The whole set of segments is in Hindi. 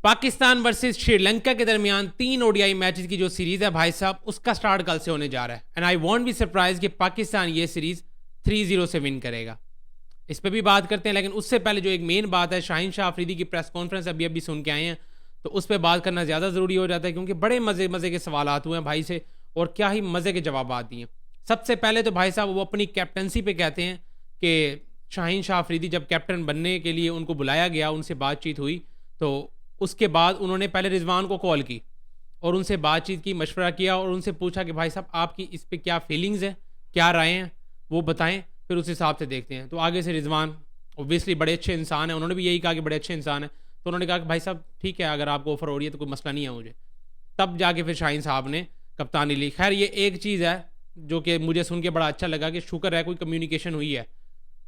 पाकिस्तान वर्सेस श्रीलंका के दरमियान 3 ओडीआई मैचेस की जो सीरीज है भाई साहब, उसका स्टार्ट कल से होने जा रहा है। And I want be surprise कि पाकिस्तान ये सीरीज 3-0 से विन करेगा। इस पर भी बात करते हैं, लेकिन उससे पहले जो एक मेन बात है, शाहीन शाह अफरीदी की प्रेस कॉन्फ्रेंस अभी अभी सुन के आए हैं, तो उस पर बात करना ज़्यादा ज़रूरी हो जाता है क्योंकि बड़े मज़े मज़े के सवाल हुए हैं भाई से और क्या ही मज़े के जवाब दिए। सबसे पहले तो भाई साहब वो अपनी कैप्टनसी पे कहते हैं कि शाहीन शाह अफरीदी जब कैप्टन बनने के लिए उनको बुलाया गया, उनसे बातचीत हुई, तो उसके बाद उन्होंने पहले रिजवान को कॉल की और उनसे बातचीत की, मशवरा किया और उनसे पूछा कि भाई साहब आपकी इस पे क्या फीलिंग्स हैं, क्या राय हैं, वो बताएं, फिर उस हिसाब से देखते हैं। तो आगे से रिजवान ओब्वियसली बड़े अच्छे इंसान हैं, उन्होंने भी यही कहा कि बड़े अच्छे इंसान हैं, तो उन्होंने कहा कि भाई साहब ठीक है, अगर आपको ऑफर हो रही है तो कोई मसला नहीं है मुझे। तब जाके फिर शाहीन साहब ने कप्तानी ली। खैर ये एक चीज़ है जो कि मुझे सुन के बड़ा अच्छा लगा कि शुक्र है कोई कम्युनिकेशन हुई है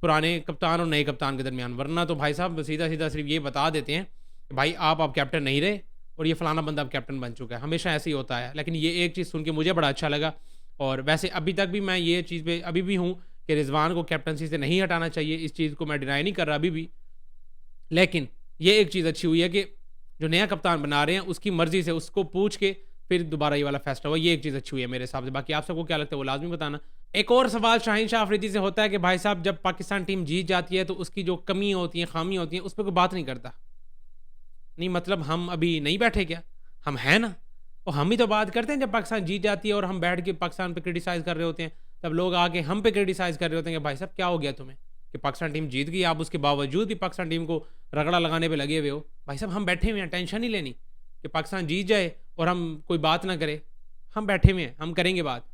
पुराने कप्तान और नए कप्तान के दरमियान, वरना तो भाई साहब सीधा सीधा सिर्फ ये बता देते हैं कि भाई आप कैप्टन नहीं रहे और ये फलाना बंदा अब कैप्टन बन चुका है। हमेशा ऐसे ही होता है, लेकिन ये एक चीज़ सुन के मुझे बड़ा अच्छा लगा। और वैसे अभी तक भी मैं ये चीज़ पे अभी भी हूँ कि रिजवान को कैप्टनसी से नहीं हटाना चाहिए, इस चीज़ को मैं डिनाई नहीं कर रहा अभी भी। लेकिन ये एक चीज़ अच्छी हुई है कि जो नया कप्तान बना रहे हैं उसकी मर्ज़ी से उसको पूछ के फिर दोबारा ये वाला फैसला हुआ, ये एक चीज़ अच्छी हुई है मेरे हिसाब से। बाकी आप सबको क्या लगता है वो लाजमी बताना। एक और सवाल शाहीन शाह अफरीदी से होता है कि भाई साहब जब पाकिस्तान टीम जीत जाती है तो उसकी जो कमियाँ होती हैं, खामियाँ होती हैं, उस पर कोई बात नहीं करता। नहीं मतलब हम अभी नहीं बैठे क्या, हम हैं ना, और हम ही तो बात करते हैं जब पाकिस्तान जीत जाती है और हम बैठ के पाकिस्तान पे क्रिटिसाइज़ कर रहे होते हैं, तब लोग आके हम पे क्रिटिसाइज़ कर रहे होते हैं कि भाई साहब क्या हो गया तुम्हें कि पाकिस्तान टीम जीत गई, आप उसके बावजूद भी पाकिस्तान टीम को रगड़ा लगाने पे लगे हुए हो। भाई साहब हम बैठे हुए हैं, टेंशन नहीं लेनी कि पाकिस्तान जीत जाए और हम कोई बात ना करें, हम बैठे हुए हैं, हम करेंगे बात।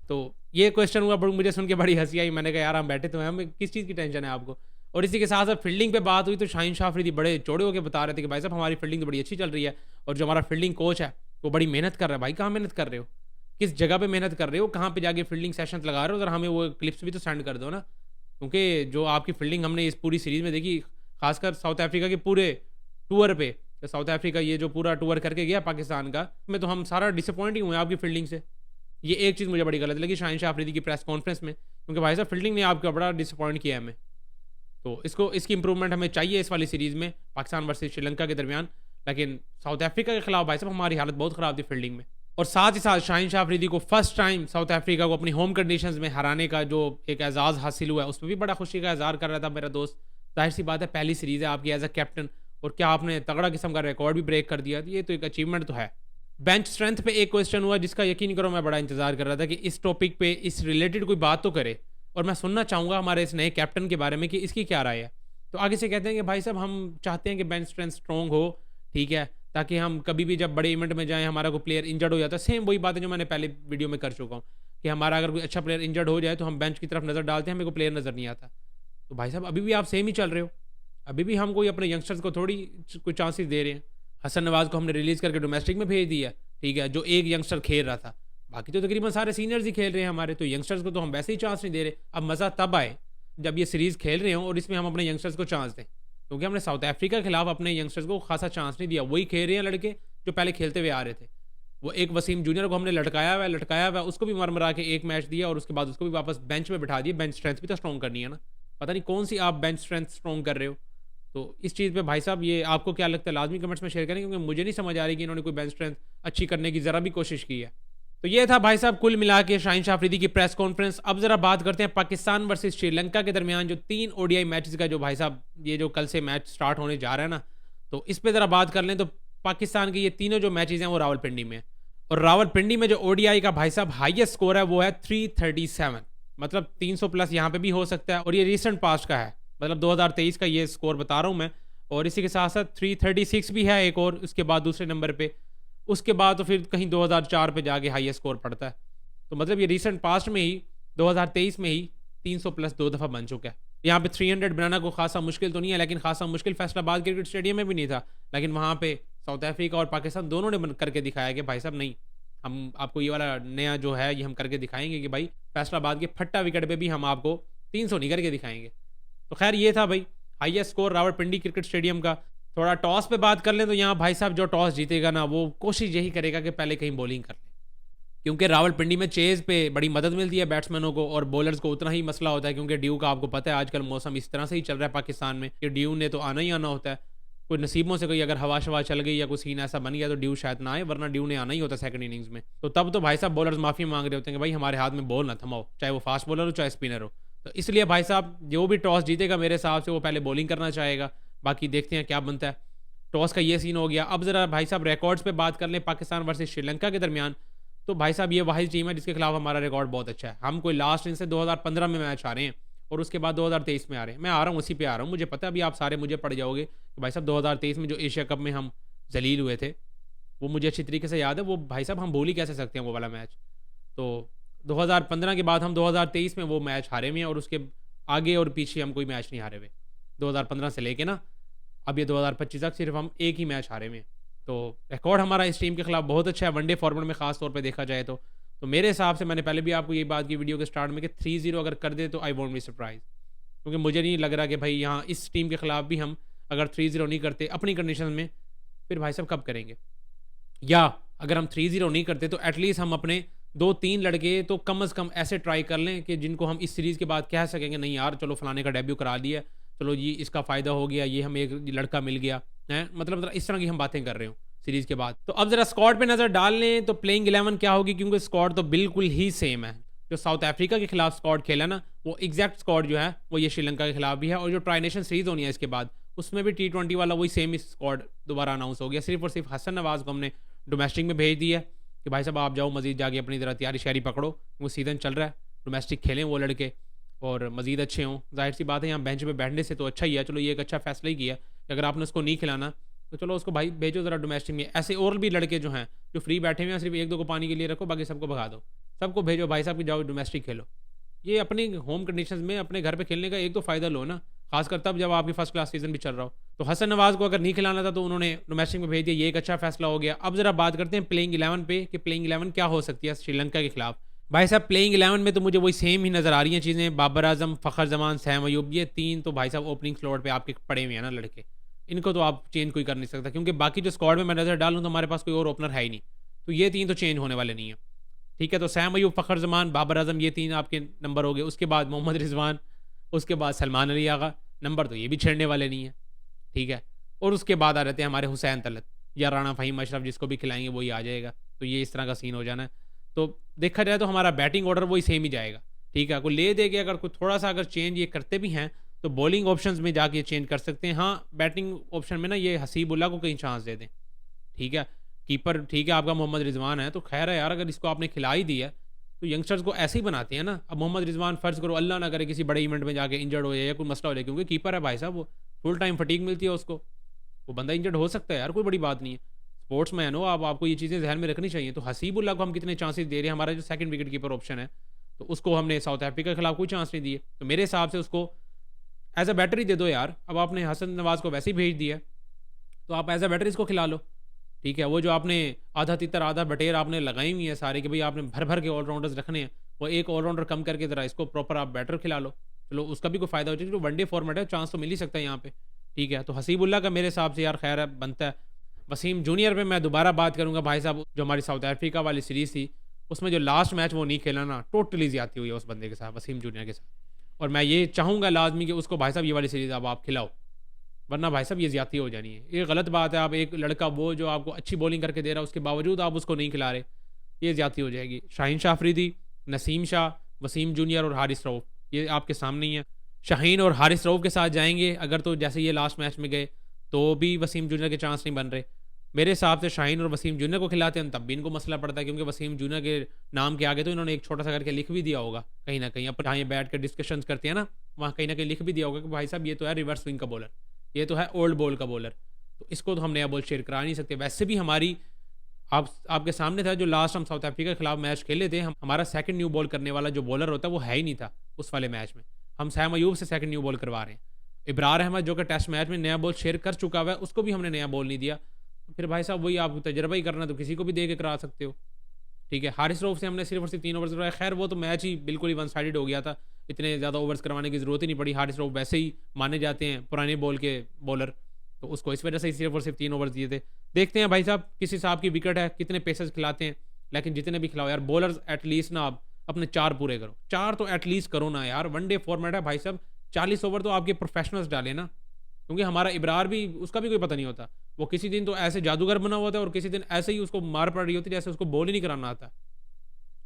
तो ये क्वेश्चन हुआ, मुझे सुन के बड़ी हंसी आई। मैंने कहा यार हम बैठे तो हैं, हमें किस चीज़ की टेंशन है आपको। और इसी के साथ साथ फील्डिंग पे बात हुई तो शाहीन शाह अफरीदी बड़े चौड़े होकर बता रहे थे कि भाई साहब हमारी फील्डिंग तो बड़ी अच्छी चल रही है और जो हमारा फील्डिंग कोच है वो बड़ी मेहनत कर रहा है। भाई कहाँ मेहनत कर रहे हो, किस जगह पे मेहनत कर रहे हो, कहाँ पे जाके फील्डिंग सेशन लगा रहे हो, ज़रा हमें वो क्लिप्स भी तो सेंड कर दो ना, क्योंकि जो आपकी फील्डिंग हमने इस पूरी सीरीज़ में देखी, खासकर साउथ अफ्रीका के पूरे टूर पे, तो साउथ अफ्रीका ये जो पूरा टूर करके गया पाकिस्तान का, में तो हम सारा डिसअपॉइंट ही हुए आपकी फील्डिंग से। ये एक चीज़ मुझे बड़ी गलत लगी शाहीन शाह अफरीदी की प्रेस कॉन्फ्रेंस में, क्योंकि भाई साहब फील्डिंग ने आपका बड़ा डिसअपॉइंट किया हमें। तो इसकी इंप्रूवमेंट हमें चाहिए इस वाली सीरीज़ में पाकिस्तान वर्सेस श्रीलंका के दरमियान। लेकिन साउथ अफ्रीका के खिलाफ भाई साहब हमारी हालत बहुत ख़राब थी फील्डिंग में। और साथ ही साथ शाहीन शाह अफरीदी को फर्स्ट टाइम साउथ अफ्रीका को अपनी होम कंडीशंस में हराने का जो एक एजाज़ हासिल हुआ है, उस पर भी बड़ा खुशी का इज़हार कर रहा था मेरा दोस्त। जाहिर सी बात है पहली सीरीज़ है आपकी एज अ कैप्टन, और क्या आपने तगड़ा किस्म का रिकॉर्ड भी ब्रेक कर दिया, ये तो एक अचीवमेंट तो है। बेंच स्ट्रेंथ पे एक क्वेश्चन हुआ जिसका यकीन करो मैं बड़ा इंतजार कर रहा था कि इस टॉपिक पे इस रिलेटेड कोई बात तो करे, और मैं सुनना चाहूँगा हमारे इस नए कैप्टन के बारे में कि इसकी क्या राय है। तो आगे से कहते हैं कि भाई साहब हम चाहते हैं कि बेंच स्ट्रेंथ स्ट्रॉन्ग हो, ठीक है, ताकि हम कभी भी जब बड़े इवेंट में जाएं हमारा कोई प्लेयर इंजर्ड हो जाता है, सेम वही बात है जो मैंने पहले वीडियो में कर चुका हूँ कि हमारा अगर कोई अच्छा प्लेयर इंजर्ड हो जाए तो हम बेंच की तरफ नज़र डालते हैं, हमें कोई प्लेयर नज़र नहीं आता। तो भाई साहब अभी भी आप सेम ही चल रहे हो, अभी भी हम कोई अपने यंगस्टर्स को थोड़ी कोई चांसेस दे रहे हैं। हसन नवाज को हमने रिलीज़ करके डोमेस्टिक में भेज दिया, ठीक है, जो एक यंगस्टर खेल रहा था, बाकी तो तकरीबन सारे सीनियर्स ही खेल रहे हैं हमारे, तो यंगस्टर्स को तो हम वैसे ही चांस नहीं दे रहे। अब मज़ा तब आए जब ये सीरीज़ खेल रहे हों और इसमें हम अपने यंगस्टर्स को चांस दें, क्योंकि हमने साउथ अफ्रीका के खिलाफ अपने यंगस्टर्स को खासा चांस नहीं दिया। वही खेल रहे हैं लड़के जो पहले खेलते हुए आ रहे थे। वो एक वसीम जूनियर को हमने लटकाया हुआ उसको भी मर के एक मैच दिया और उसके बाद उसको भी वापस बेंच में बिठा दिया। बेंच स्ट्रेंथ भी तो स्ट्रॉन्ग करनी है ना, पता नहीं कौन सी आप बेंच स्ट्रेंथ स्ट्रॉन्ग कर रहे हो। तो इस चीज़ पे भाई साहब ये आपको क्या लगता है लाजमी कमेंट्स में शेयर करें, क्योंकि मुझे नहीं समझ आ रही कि इन्होंने कोई बेंच स्ट्रेंथ अच्छी करने की ज़रा भी कोशिश की है। तो ये था भाई साहब कुल मिला के शाहीन शाह अफरीदी की प्रेस कॉन्फ्रेंस। अब जरा बात करते हैं पाकिस्तान वर्सेस श्रीलंका के दरमियान जो 3 ओडीआई मैचेस का जो भाई साहब ये जो कल से मैच स्टार्ट होने जा रहा है ना, तो इस पर ज़रा बात कर लें। तो पाकिस्तान के ये तीनों जो मैचेस हैं वो रावलपिंडी में, और रावलपिंडी में जो ओडीआई का भाई साहब हाईएस्ट स्कोर है वो है 337, मतलब 300 प्लस यहाँ पे भी हो सकता है, और ये रिसेंट पास्ट का है, मतलब 2023 का ये स्कोर बता रहा हूँ मैं। और इसी के साथ साथ 336 भी है एक, और उसके बाद दूसरे नंबर पे, उसके बाद तो फिर कहीं 2004 पे जाके हाईएस्ट स्कोर पड़ता है। तो मतलब ये रिसेंट पास्ट में ही 2023 में ही 300 प्लस 2 दफ़ा बन चुका है। यहाँ पे 300 बनाना को खासा मुश्किल तो नहीं है, लेकिन खासा मुश्किल फैसलाबाद क्रिकेट स्टेडियम में भी नहीं था, लेकिन वहाँ पे साउथ अफ्रीका और पाकिस्तान दोनों ने करके दिखाया कि भाई साहब नहीं, हम आपको ये वाला नया जो है ये हम करके दिखाएंगे कि भाई फैसलाबाद के फट्टा विकेट पे भी हम आपको 300 नहीं करके दिखाएंगे। तो खैर ये था भाई highest score Rawalpindi cricket stadium का। थोड़ा टॉस पे बात कर लें तो यहाँ भाई साहब जो टॉस जीतेगा ना वो कोशिश यही करेगा कि पहले कहीं बॉलिंग कर ले, क्योंकि रावलपिंडी में चेज़ पे बड़ी मदद मिलती है बैट्समैनों को, और बॉलर्स को उतना ही मसला होता है क्योंकि ड्यू का आपको पता है आजकल मौसम इस तरह से ही चल रहा है पाकिस्तान में कि ड्यू ने तो आना ही आना होता है। कोई नसीबों से कोई अगर हवा शवा चल गई या कोई सीन ऐसा बन गया तो ड्यू शायद ना आए, वरना ड्यू ने आना ही होता सेकंड इनिंग्स में। तो तब तो भाई साहब बॉलर्स माफ़ी मांग रहे होते हैं कि भाई हमारे हाथ में बॉल ना थमाओ, चाहे वो फास्ट बॉलर हो चाहे स्पिनर हो। तो इसलिए भाई साहब जो भी टॉस जीतेगा मेरे हिसाब से वो पहले बॉलिंग करना चाहेगा, बाकी देखते हैं क्या बनता है। टॉस का ये सीन हो गया। अब ज़रा भाई साहब रिकॉर्ड्स पे बात कर लें पाकिस्तान वर्सेस श्रीलंका के दरमियान। तो भाई साहब ये वाहिद टीम है जिसके खिलाफ हमारा रिकॉर्ड बहुत अच्छा है। हम कोई लास्ट इनसे 2015 में मैच आ रहे हैं और उसके बाद 2023 में आ रहे हैं। मैं आ रहा हूँ उसी पे आ रहा हूँ, मुझे पता है अभी आप सारे मुझे पड़ जाओगे कि भाई साहब 2023 में जो एशिया कप में हम जलील हुए थे वो मुझे अच्छी तरीके से याद है। वो भाई साहब हम भूल ही कैसे सकते हैं वो वाला मैच। तो 2015 के बाद हम 2023 में वो मैच हारे हुए हैं और उसके आगे और पीछे हम कोई मैच नहीं हारे हुए 2015 से लेके ना अब ये 2025 तक सिर्फ हम एक ही मैच हारे हुए हैं। तो रिकॉर्ड हमारा इस टीम के खिलाफ बहुत अच्छा है वनडे फॉर्मेट में खास तौर पे देखा जाए तो मेरे हिसाब से मैंने पहले भी आपको ये बात की वीडियो के स्टार्ट में कि 3-0 अगर कर दे तो आई वोंट बी सरप्राइज, क्योंकि मुझे नहीं लग रहा कि भाई यहाँ इस टीम के खिलाफ भी हम अगर 3-0 नहीं करते अपनी कंडीशन में, फिर भाई साहब कब करेंगे। या अगर हम 3-0 नहीं करते तो एटलीस्ट हम अपने 2-3 लड़के तो कम अज़ कम ऐसे ट्राई कर लें कि जिनको हम इस सीरीज़ के बाद कह सकेंगे नहीं यार चलो फलाने का डेब्यू करा लिया, चलो जी इसका फ़ायदा हो गया, ये हमें एक लड़का मिल गया है, मतलब इस तरह की हम बातें कर रहे हो सीरीज़ के बाद। तो अब ज़रा स्क्वाड पे नज़र डाल लें तो प्लेइंग 11 क्या होगी, क्योंकि स्क्वाड तो बिल्कुल ही सेम है। जो साउथ अफ्रीका के खिलाफ स्क्वाड खेला ना वो एग्जैक्ट स्क्वाड जो है वो ये श्रीलंका के खिलाफ भी है, और जो ट्राई नेशन सीरीज़ होनी है इसके बाद उसमें भी T20 वाला वही सेम स्क्वाड दोबारा अनाउंस हो गया। सिर्फ और सिर्फ हसन नवाज़ को हमने डोमेस्टिक में भेज दिया कि भाई साहब आप जाओ मजीद जाके अपनी तरह तैयारी शैरी पकड़ो, वो सीज़न चल रहा है, डोमेस्टिक खेलें वो लड़के और मजीद अच्छे हों। जाहिर सी बात है यहाँ बेंच पे बैठने से तो अच्छा ही है, चलो ये एक अच्छा फैसला ही किया कि अगर आपने उसको नहीं खिलाना तो चलो उसको भाई भेजो ज़रा डोमेस्टिक में। ऐसे और भी लड़के जो हैं जो फ्री बैठे हुए हैं सिर्फ एक दो को पानी के लिए रखो, बाकी सबको भगा दो, सबको भेजो भाई साहब कि जाओ डोमेस्टिक खेलो। ये अपनी होम कंडीशंस में अपने घर पे खेलने का एक तो फ़ायदा लो ना, खासकर तब जब आपकी फर्स्ट क्लास सीजन भी चल रहा हो। तो हसन नवाज़ को अगर नहीं खिलाना था तो उन्होंने डोमेस्टिक में भेज दिया, ये एक अच्छा फैसला हो गया। अब जरा बात करते हैं प्लेइंग 11 पे कि प्लेइंग 11 क्या हो सकती है श्रीलंका के खिलाफ। भाई साहब प्लेइंग 11 में तो मुझे वही सेम ही नज़र आ रही हैं चीज़ें। बाबर आजम, फ़खर जमान, सैम अयूब, ये तीन तो भाई साहब ओपनिंग स्लॉट पे आपके पड़े हुए हैं ना लड़के, इनको तो आप चेंज कोई कर नहीं सकता, क्योंकि बाकी जो स्क्वाड में मैं नज़र डालूँ तो हमारे पास कोई और ओपनर है ही नहीं, तो ये तीन तो चेंज होने वाले नहीं है। ठीक है, तो सैम अयूब, फ़खर जमान, बाबर आजम, ये तीन आपके नंबर हो गए। उसके बाद मोहम्मद रिजवान, उसके बाद सलमान अली आगा, नंबर तो ये भी छेड़ने वाले नहीं है। ठीक है, और उसके बाद आ रहते हैं हमारे हुसैन तलत या राणा फ़हीम अशरफ, जिसको भी खिलाएंगे वही आ जाएगा। तो ये इस तरह का सीन हो जाना है। तो देखा जाए तो हमारा बैटिंग ऑर्डर वही सेम ही जाएगा। ठीक है, कोई ले दे के अगर कोई थोड़ा सा अगर चेंज ये करते भी हैं तो बॉलिंग ऑप्शंस में जाके चेंज कर सकते हैं। हाँ, बैटिंग ऑप्शन में ना ये हसीबुल्ला को कहीं चांस दे दें। ठीक है, कीपर ठीक है आपका मोहम्मद रिजवान है, तो खैर है यार, अगर इसको आपने खिला ही दिया तो यंगस्टर्स को ऐसे ही बनाते हैं ना। अब मोहम्मद रिजवान फ़र्ज़ करो अल्लाह ना करे किसी बड़े इवेंट में जाके इंजर्ड हो जाए या कोई मसला हो जाए, क्योंकि कीपर है भाई साहब, वो फुल टाइम फटीक मिलती है उसको, वो बंदा इंजर्ड हो सकता है यार, कोई बड़ी बात नहीं है। स्पोर्ट्स मैन हो आप, आपको ये चीज़ें जहन में रखनी चाहिए। तो हसीबुल्ला को हम कितने चांसेस दे रहे हैं, हमारा जो सेकंड विकेट कीपर ऑप्शन है तो उसको हमने साउथ अफ्रीका के खिलाफ कोई चांस नहीं दिए, तो मेरे हिसाब से उसको एज अ बैटर ही दे दो यार। अब आपने हसन नवाज़ को वैसे ही भेज दिया तो आप एज अ बैटर इसको खिला लो। ठीक है, वो जो आपने आधा तितर आधा बटेर आपने लगाई हुई है सारे कि भाई आपने भर भर के ऑलराउंडर्स रखने हैं, वो एक ऑलराउंडर कम करके ज़रा इसको प्रॉपर आप बैटर खिला लो, चलो उसका भी कोई फ़ायदा हो जाए। जो वनडे फॉर्मेट है चांस तो मिल ही सकता है यहाँ पे। ठीक है, तो हसीबुल्ला का मेरे हिसाब से यार खैर है बनता है। वसीम जूनियर पे मैं दोबारा बात करूँगा भाई साहब, जो हमारी साउथ अफ्रीका वाली सीरीज़ थी उसमें जो लास्ट मैच वो नहीं खेला ना, टोटली ज़्यादती हुई है उस बंदे के साथ, वसीम जूनियर के साथ। और मैं ये चाहूँगा लाजमी कि उसको भाई साहब ये वाली सीरीज़ अब आप खिलाओ, वरना भाई साहब ये ज़्यादती हो जानी है। ये गलत बात है, आप एक लड़का वो जो आपको अच्छी बॉलिंग करके दे रहा है उसके बावजूद आप उसको नहीं खिला रहे, ये ज़्यादती हो जाएगी। शाहीन शाह अफरीदी, नसीम शाह, वसीम जूनियर और हारिस रऊफ ये आपके सामने ही है। शाहीन और हारिस रऊफ के साथ जाएंगे अगर तो जैसे ये लास्ट मैच में गए तो भी वसीम जूनियर के चांस नहीं बन रहे। मेरे हिसाब से शाहीन और वसीम जूनियर को खिलाते हैं तब भी इनको मसला पड़ता है, क्योंकि वसीम जूनियर के नाम के आगे तो इन्होंने एक छोटा सा करके लिख भी दिया होगा कहीं ना कहीं, अपन जहाँ ये बैठ कर डिस्कशन करते हैं ना वहाँ कहीं ना कहीं लिख भी दिया होगा कि भाई साहब ये तो है रिवर्स स्विंग का बॉलर, ये तो है ओल्ड बॉल का बॉलर, तो इसको तो हम नया बॉल शेयर करा नहीं सकते। वैसे भी हमारी आपके सामने था जो लास्ट हम साउथ अफ्रीका के खिलाफ मैच खेले थे, हमारा सेकंड न्यू बॉल करने वाला जो बॉलर होता है वो है ही नहीं था उस वाले मैच में। हम सैम अयूब से सेकंड न्यू बॉल करवा रहे हैं। इब्रार अहमद जो कि टेस्ट मैच में नया बॉल शेयर कर चुका हुआ है उसको भी हमने नया बॉल नहीं दिया। तो फिर भाई साहब वही आप तजर्बा ही करना तो किसी को भी दे के करा सकते हो। ठीक है, हारिस रऊफ से हमने सिर्फ और सिर्फ 3 ओवर्स करवाए, खैर वो तो मैच ही बिल्कुल ही वन साइडेड हो गया था, इतने ज़्यादा ओवर्स करवाने की ज़रूरत ही नहीं पड़ी। हारिस रऊफ वैसे ही माने जाते हैं पुराने बॉल के बॉलर, तो उसको इस वजह से सिर्फ और सिर्फ 3 ओवर्स दिए थे। देखते हैं भाई साहब किस हिसाब की विकेट है, कितने पेसर्स खिलाते हैं, लेकिन जितने भी खिलाओ यार बॉलर्स एटलीस्ट ना आप अपने 4 पूरे करो, 4 तो एटलीस्ट करो ना यार। वनडे फॉर्मेट है भाई साहब, 40 ओवर तो आपके प्रोफेशनल्स डाले ना, क्योंकि हमारा इब्रार भी, उसका भी कोई पता नहीं होता। वो किसी दिन तो ऐसे जादूगर बना हुआ था और किसी दिन ऐसे ही उसको मार पड़ रही होती जैसे उसको बॉल ही नहीं कराना आता।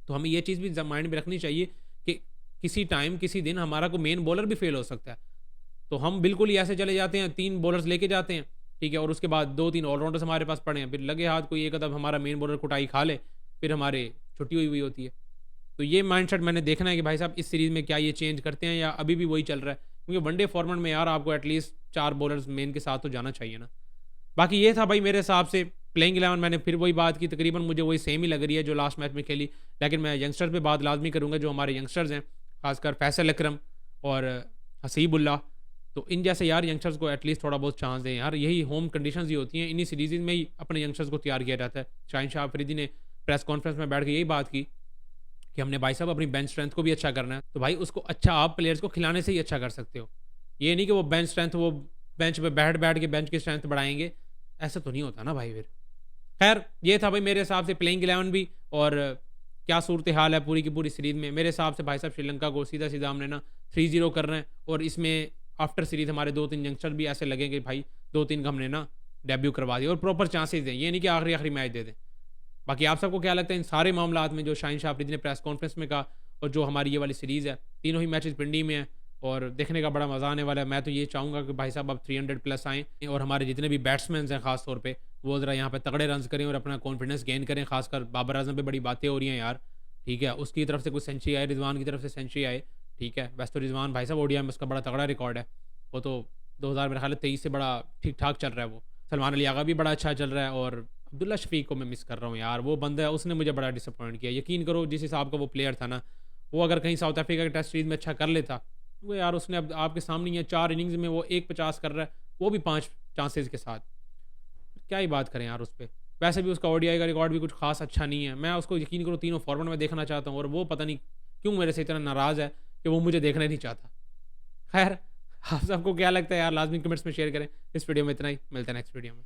तो हमें ये चीज़ भी माइंड में रखनी चाहिए कि किसी टाइम किसी दिन हमारा कोई मेन बॉलर भी फेल हो सकता है। तो हम बिल्कुल ही ऐसे चले जाते हैं, 3 बॉलर्स लेके जाते हैं, ठीक है, और उसके बाद 2-3 ऑलराउंडर्स हमारे पास पड़े हैं, फिर लगे हाथ कोई एक अदब हमारा मेन बॉलर कुटाई खा ले, फिर हमारे छुट्टी हुई हुई होती है। तो ये माइंडसेट मैंने देखना है कि भाई साहब इस सीरीज़ में क्या ये चेंज करते हैं या अभी भी वही चल रहा है, क्योंकि वनडे फॉर्मेट में यार आपको एटलीस्ट 4 बॉलर्स मेन के साथ तो जाना चाहिए ना। बाकी ये था भाई मेरे हिसाब से प्लेइंग 11, मैंने फिर वही बात की, तकरीबन मुझे वही सेम ही लग रही है जो लास्ट मैच में खेली। लेकिन मैं यंगस्टर्स पे बात लाजमी करूँगा, जो हमारे यंगस्टर्स हैं, खासकर फैसल अकरम और हसीबुल्ला। तो इन जैसे यार यंगस्टर्स को एटलीस्ट थोड़ा बहुत चांस दें यार, यही होम कंडीशंस ही होती हैं, इन्हीं सीरीज़ में ही अपने यंगस्टर्स को तैयार किया जाता है। शाहीन शाह अफरीदी ने प्रेस कॉन्फ्रेंस में बैठ के यही बात की कि हमने भाई साहब अपनी बेंच स्ट्रेंथ को भी अच्छा करना है। तो भाई उसको अच्छा आप प्लेयर्स को खिलाने से ही अच्छा कर सकते हो। ये नहीं कि वो बेंच स्ट्रेंथ, वो बेंच पे बैठ बैठ के बेंच की स्ट्रेंथ बढ़ाएंगे, ऐसा तो नहीं होता ना भाई फिर। खैर ये था भाई मेरे हिसाब से प्लेइंग 11 भी, और क्या सूरत हाल है पूरी की पूरी सीरीज़ में। मेरे हिसाब से भाई साहब श्रीलंका को सीधा सीधा हमने ना 3-0 करना है, और इसमें आफ्टर सीरीज़ हमारे 2-3 यंगस्टर भी ऐसे लगेंगे भाई 2-3 का हमने ना डेब्यू करवा दिया, और प्रॉपर चांसेस दें, ये नहीं कि आखिरी आखिरी मैच दे दें। बाकी आप सबको क्या लगता है इन सारे मामलात में जो शाहीन शाह अफरीदी ने प्रेस कॉन्फ्रेंस में कहा, और जो हमारी ये वाली सीरीज़ है, तीनों ही मैचेस पिंडी में है और देखने का बड़ा मज़ा आने वाला है। मैं तो ये चाहूँगा कि भाई साहब अब 300 प्लस आएँ, और हमारे जितने भी बैट्समैन हैं ख़ास तौर पे वो ज़रा यहाँ पे तगड़े रन्स करें और अपना कॉन्फिडेंस गेन करें। खासकर बाबर आजम पे बड़ी बातें हो रही हैं यार, ठीक है, उसकी तरफ से कुछ सेंचुरी आए, रिजवान की तरफ से सेंचुरी आए, ठीक है। वैसे तो रिजवान भाई साहब ओडीआई में उसका बड़ा तगड़ा रिकॉर्ड है, वो तो 2000 मेरे ख्याल 23 से बड़ा ठीक ठाक चल रहा है वो। सलमान अली आगा भी बड़ा अच्छा चल रहा है, और अब्दुल्ला शफीक को मैं मिस कर रहा हूँ यार, वो बंदा है, उसने मुझे बड़ा डिसअपॉइंट किया। यकीन करो जिस हिसाब का वो प्लेयर था ना, वो अगर कहीं साउथ अफ्रीका के टेस्ट सीरीज में अच्छा कर लेता, वो यार उसने अब आपके सामने ही है, 4 इनिंग्स में वो 150 कर रहा है, वो भी 5 चांसेस के साथ। क्या ही बात करें यार उस पर। वैसे भी उसका ओडीआई का रिकॉर्ड भी कुछ खास अच्छा नहीं है। मैं उसको यकीन करो तीनों फॉर्मेट में देखना चाहता हूँ, और वो पता नहीं क्यों मेरे से इतना नाराज़ है कि वो मुझे देखना ही नहीं चाहता। खैर आप सबको क्या लगता है यार, लाजमी कमेंट्स में शेयर करें। इस वीडियो में इतना ही, मिलते हैं नेक्स्ट वीडियो में।